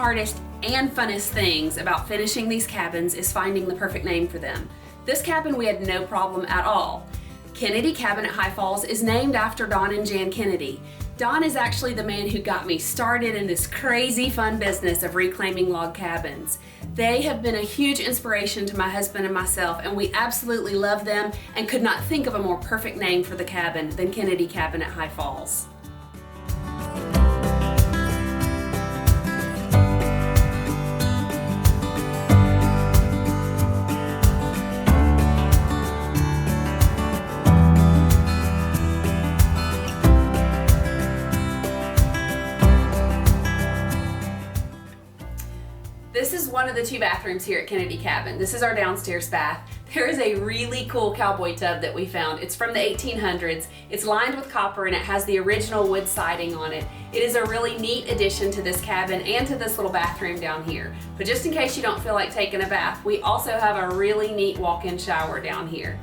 hardest and funnest things about finishing these cabins is finding the perfect name for them. This cabin we had no problem at all. Kennedy Cabin at High Falls is named after Don and Jan Kennedy. Don is actually the man who got me started in this crazy fun business of reclaiming log cabins. They have been a huge inspiration to my husband and myself, and we absolutely love them and could not think of a more perfect name for the cabin than Kennedy Cabin at High Falls. This is one of the 2 bathrooms here at Kennedy Cabin. This is our downstairs bath. There is a really cool cowboy tub that we found. It's from the 1800s. It's lined with copper and it has the original wood siding on it. It is a really neat addition to this cabin and to this little bathroom down here. But just in case you don't feel like taking a bath, we also have a really neat walk-in shower down here.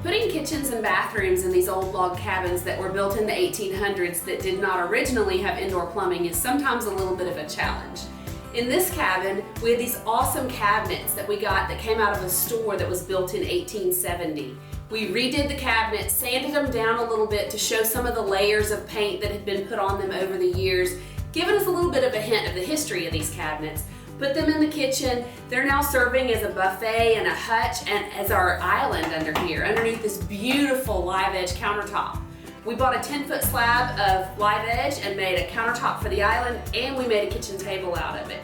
Putting kitchens and bathrooms in these old log cabins that were built in the 1800s that did not originally have indoor plumbing is sometimes a little bit of a challenge. In this cabin, we had these awesome cabinets that we got that came out of a store that was built in 1870. We redid the cabinets, sanded them down a little bit to show some of the layers of paint that had been put on them over the years, giving us a little bit of a hint of the history of these cabinets. Put them in the kitchen. They're now serving as a buffet and a hutch and as our island under here, underneath this beautiful live edge countertop. We bought a 10-foot slab of live edge and made a countertop for the island, and we made a kitchen table out of it.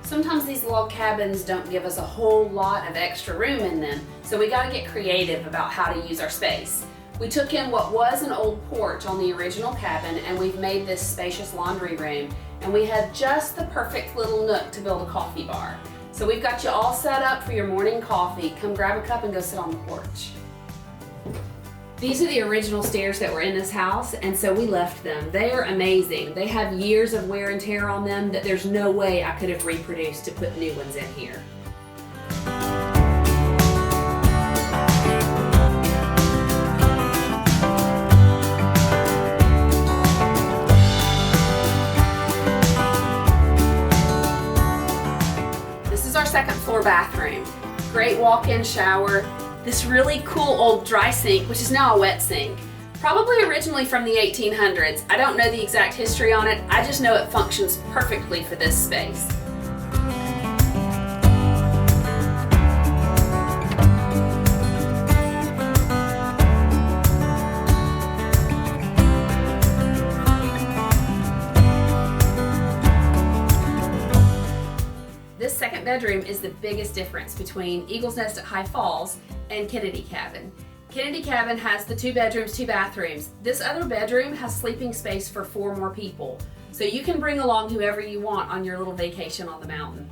Sometimes these log cabins don't give us a whole lot of extra room in them, so we gotta get creative about how to use our space. We took in what was an old porch on the original cabin and we've made this spacious laundry room, and we had just the perfect little nook to build a coffee bar. So we've got you all set up for your morning coffee. Come grab a cup and go sit on the porch. These are the original stairs that were in this house, and so we left them. They are amazing. They have years of wear and tear on them that there's no way I could have reproduced to put new ones in here. This is our second floor bathroom. Great walk-in shower. This really cool old dry sink, which is now a wet sink. Probably originally from the 1800s. I don't know the exact history on it, I just know it functions perfectly for this space. This second bedroom is the biggest difference between Eagle's Nest at High Falls and Kennedy Cabin. Kennedy Cabin has the 2 bedrooms, 2 bathrooms. This other bedroom has sleeping space for 4 more people. So you can bring along whoever you want on your little vacation on the mountain.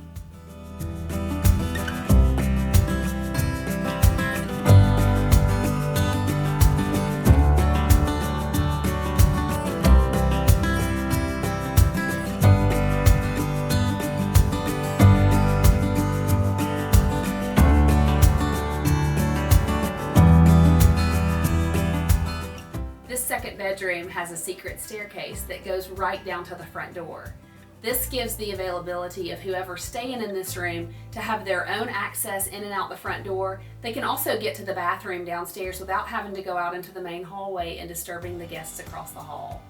This second bedroom has a secret staircase that goes right down to the front door. This gives the availability of whoever's staying in this room to have their own access in and out the front door. They can also get to the bathroom downstairs without having to go out into the main hallway and disturbing the guests across the hall.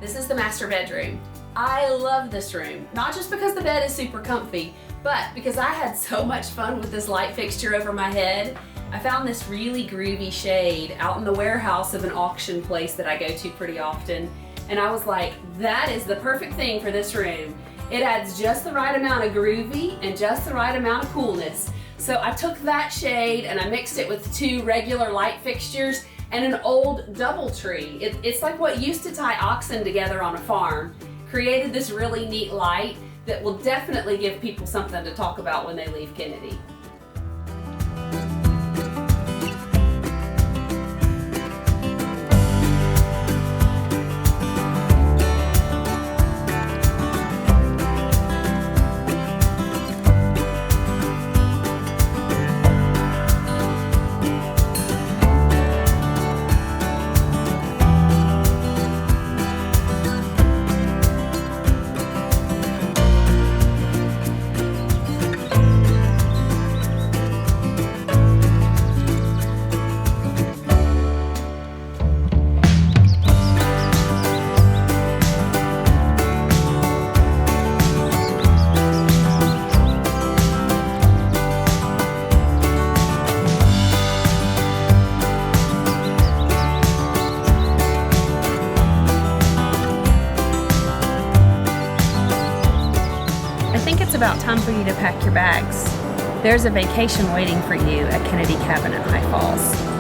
This is the master bedroom. I love this room, not just because the bed is super comfy, but because I had so much fun with this light fixture over my head. I found this really groovy shade out in the warehouse of an auction place that I go to pretty often, and I was like, that is the perfect thing for this room. It adds just the right amount of groovy and just the right amount of coolness. So I took that shade and I mixed it with 2 regular light fixtures and an old DoubleTree. It's like what used to tie oxen together on a farm. Created this really neat light that will definitely give people something to talk about when they leave Kennedy. I think it's about time for you to pack your bags. There's a vacation waiting for you at Kennedy Cabin at High Falls.